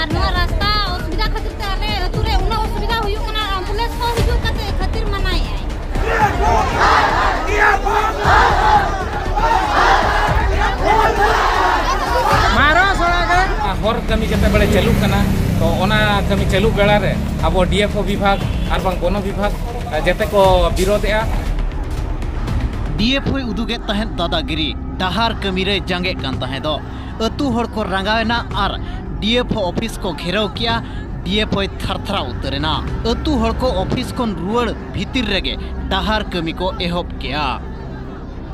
और नवा रास्ता असुविधा खातिर ते आले अतुरे उना असुविधा हुयुग कना एम्बुलेंस को हिजु कते खातिर मनाई मारो सोड़ा के हर कमी जते बड़े चालू कना तो ओना कमी चालू बेला रे अब डीएफओ विभाग और बांग वन विभाग जते को विरोधया डीएफओ उदुगे तहन दादागिरी डहार कमी रे जांगे कान तहे दो अतु हर को रंगावेना और डीएफओ ऑफिस को घेराव किया डीएफओ थरथरा उतरेना अतु हर को ऑफिस को रुआड़ भीतर रेगे डहार कमी को एहब किया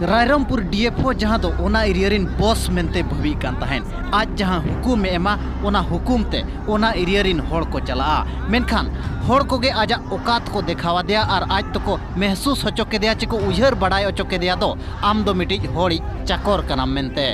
रायरमपुर डीएफओ जहां दो ओना एरिया रिन बॉस मेनते भवी कान तहन आज जहां हुकुम एमा ओना हुकुम ते ओना एरिया रिन होड़ को चला मेनखान होड़ को गे आजा औकात को देखावा दिया और आज तो को महसूस होचो के दिया चिको उजहर बड़ाय होचो के दिया दो आम दो मिटिज होड़ी चाकर कना मेनते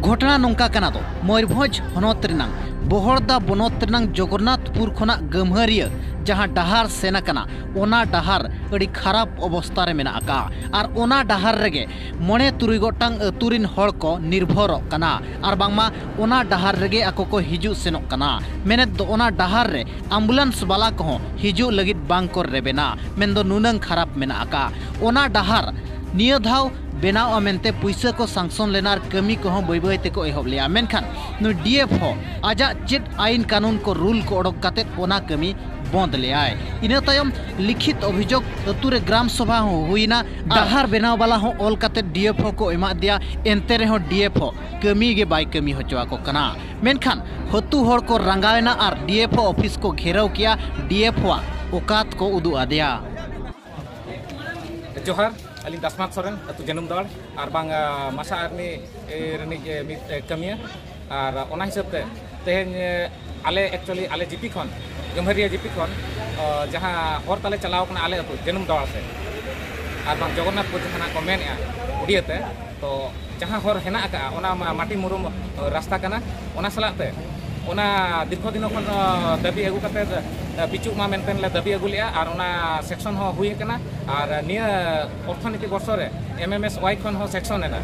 घटना नौका कना दो मयूरभंज हनोत रिनांग बोहड़दा बनोत रिनांग जगन्नाथपुर खोना गमहरिया जहां डहार सेना कना ओना डहार अड़ी खराब अवस्था रे मेना आका और ओना डहार रेगे मणे तुरुई गोटांग अतुरिन होड़ को निर्भर कना और बांगमा ओना डहार रेगे आको को हिजु सेनो कना मेने दो ओना डहार रे एम्बुलेंस वाला को हिजु लगित बांग को रेबेना मेन दो नुनंग खराब मेना आका ओना डहार निया धाव बेनाव मेनते पैसा को सांसन लेनार कमी को बै बै ते को एहब लिया मेनखान नु डीएफओ आजा चेट आईन कानून को रूल को ओडक काते ओना कमी बंद लियाय इना तायम लिखित अभियोग अतुरे ग्राम सभा हुईना डहार बेनाव वाला हो ऑल काते डीएफओ को एमा दिया एनते रे हो डीएफओ कमी गे बाय कमी होचवा को कना मेनखान हतु होड़ को रंगावेना और डीएफओ ऑफिस को घेराव किया डीएफओ औकात को उदु आदिया जोहार अली दसमात सोरेन अतु जनुम दौड़ और बांग मासा आर्मी कमिया और ओना हिसाब ते तेहन आले एक्चुअली आले जीपी खन गमहरिया जीपी खन जहां हर ताले चलाव कना आले अतु जनुम दौड़ से और बांग जगन्नाथपुर जहां को मेनया उड़ियाते तो जहां हर हेना का ओना माटी मुरुम रास्ता कना ओना सलाते ओना दीर्घ दिन खन दाबी अगु कते पिचु मा मेनटेन ले दाबी अगु लिया और ओना सेक्शन हो हुई कना और निया अर्थनीति वर्ष रे एमएमएस वाई खन हो सेक्शन एना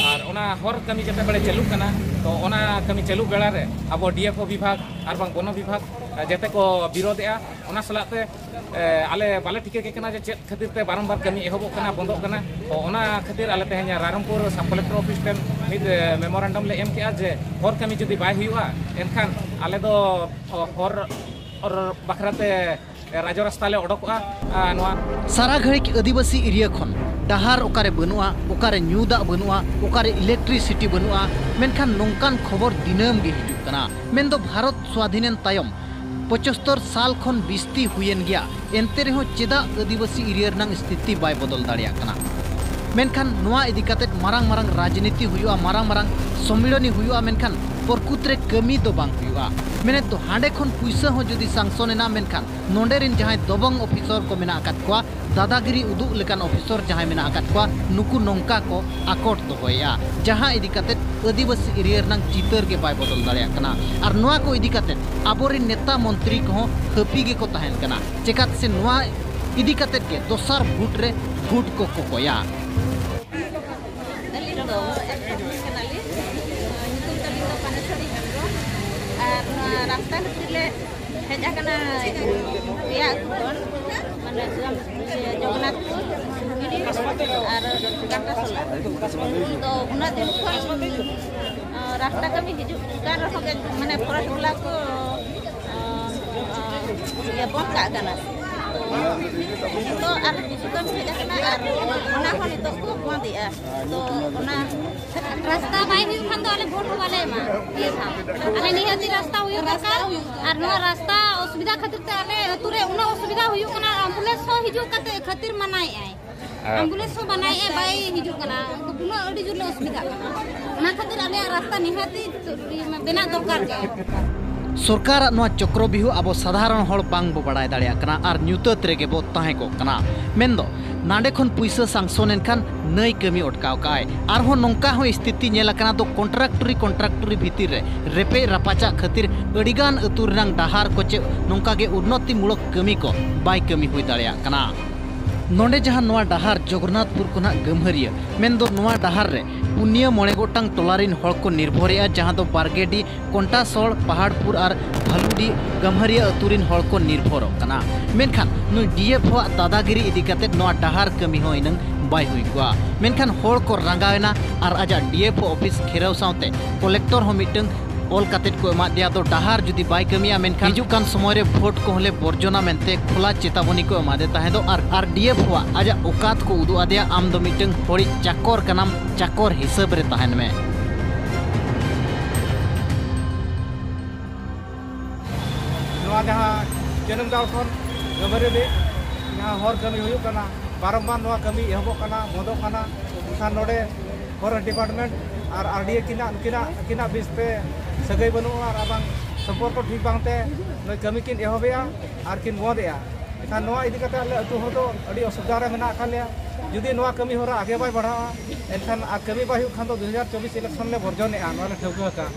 और ओना हर कमी जते बड़े चालू कना तो ओना कमी चालू बेला रे अब डीएफओ विभाग और बांग वन विभाग जते को विरोधया ओना सलाते आले बाले टिके के कना जे चेत खातिर ते बारंबार कमी एहबो कना बंदो कना तो ओना खातिर आले तेहन रायरमपुर सब कलेक्टर ऑफिस टेन मिद मेमोरेंडम ले एम के जे हर कमी जदी बाय हुआ एनखान आले दो हर और बखराते राजो रास्ता ले ओडकोआ नवा सारा घड़ी आदिवासी एरिया खन डहार ओकारे बनुआ ओकारे न्यूदा बनुआ ओकारे इलेक्ट्रिसिटी बनुआ मेनखान नोंकान खबर दिनम गे हिजुक कना मेन दो भारत स्वाधीनन तायम 75 साल खन बिस्ती हुयन गया एनते रेहो चेदा आदिवासी एरिया रनांग स्थिति बाय बदल दाड़िया कना मेनखान नवा इदी काते मारांग मारांग राजनीति हुआ मारांग मारांग सम्मिलनी हुआ मेनखान परकुत रे कमी दो बांग हुआ मेने तो हांडे खन पैसा हो जदी सांसन एना मेनखान नोंडे रिन जहां दबंग ऑफिसर को मेना आकात कोआ दादागिरी उदुग लेकान ऑफिसर जहां मेना आकात कोआ नुकु नोंका को आकोट दोया जहां इदी काते आदिवासी एरिया रनांग चितर के बाय बदल दाड़िया कना और नवा को इदी काते आबोरिन नेता मंत्री को हपी गे को तहन कना चेकात से नवा इदी काते के दोसर भूट रे भूट को कोया रास्ता ले हेजा कना या माने जगन्नाथपुर और गाटा सोला तो उना दिन रास्ता कमी हिजु कार माने फॉरेस्ट वाला को ये बंद का कना तो और किसी को हेजा कना और उना हो तो को बंदिया तो उना रास्ता बाय हुई खान तो आले वोट वाले मा ये था आले निहती रास्ता हुई रास्ता और नो रास्ता असुविधा खातिर ते आले तुरे उना असुविधा हुई कना एम्बुलेंस हो हिजु कते खातिर मनाई आए एम्बुलेंस हो बनाई ए बाय हिजु कना उना अडी जुले असुविधा कना उना खातिर आले रास्ता निहती बिना दरकार के सरकार नवा चक्रव्यूह अब साधारण हड़ बांग बो बड़ाय दाड़िया कना और न्यूतत रेगे बो ताहे को कना मेनदो नाडे खन पैसा सांसन एनखान नई कमी अटकाव काय आरहो नोंका हो स्थिति नेला कना तो कॉन्ट्रैक्टरी भीतर रे रेपे रापाचा खातिर अडिगान अतुरनांग डहार को चे नोंका गे उन्नति मूलक कमी को बाय कमी हुई दाड़िया कना नोंडे जहां नवा डहार जगन्नाथपुर कोना गमहरिया मेनदो नवा डहार रे पुनिया मोड़े गोटांग टोलारिन हड़ को निर्भर जहां दो बारगेडी कोंटासोल पहाड़पुर और भालुडी गम्हरिया अतुरिन हड़ को निर्भर कना मेनखान नु डीएफ दादागिरी इदी कते नोआ डाहार कमी हो इनंग बाय हुई गुआ मेनखान हड़ को रंगावेना और आजा डीएफ ऑफिस घेराव साउते कलेक्टर हो मिटंग ऑल कतेट को एमा दिया तो डाहार जुदी बाय कमिया मेनखान हिजुकान समय रे भोट को हले बर्जना मेनते खुला चेतावनी को एमा दे ताहे दो आर डीएफ हुआ आजा औकात को उदु आदिया आम दो मिटंग होड़ी चाकर कनाम चाकर हिसाब रे ताहन में नोआ जहां जनम दाव खन गबरे दे यहाँ हर कमी हुई कना बारंबार नोआ कमी एहबो कना मोदो कना खान नोडे फॉरेस्ट डिपार्टमेंट और आरडीए किना बिस्ते सगई बनु और आबां संपर्क को ठीक बांगते नोय कमी किन एहबेया और किन मोदेया एखान नोआ इदी कते आले अतु हर दो अडी असुविधा रे मेना खालिया जुदी नोआ कमी होरा आगे बाय बढ़ावा एनखान आ कमी बाय हुई खान दो 2024 इलेक्शन ले बर्जनेआ नोआ ले ठौका का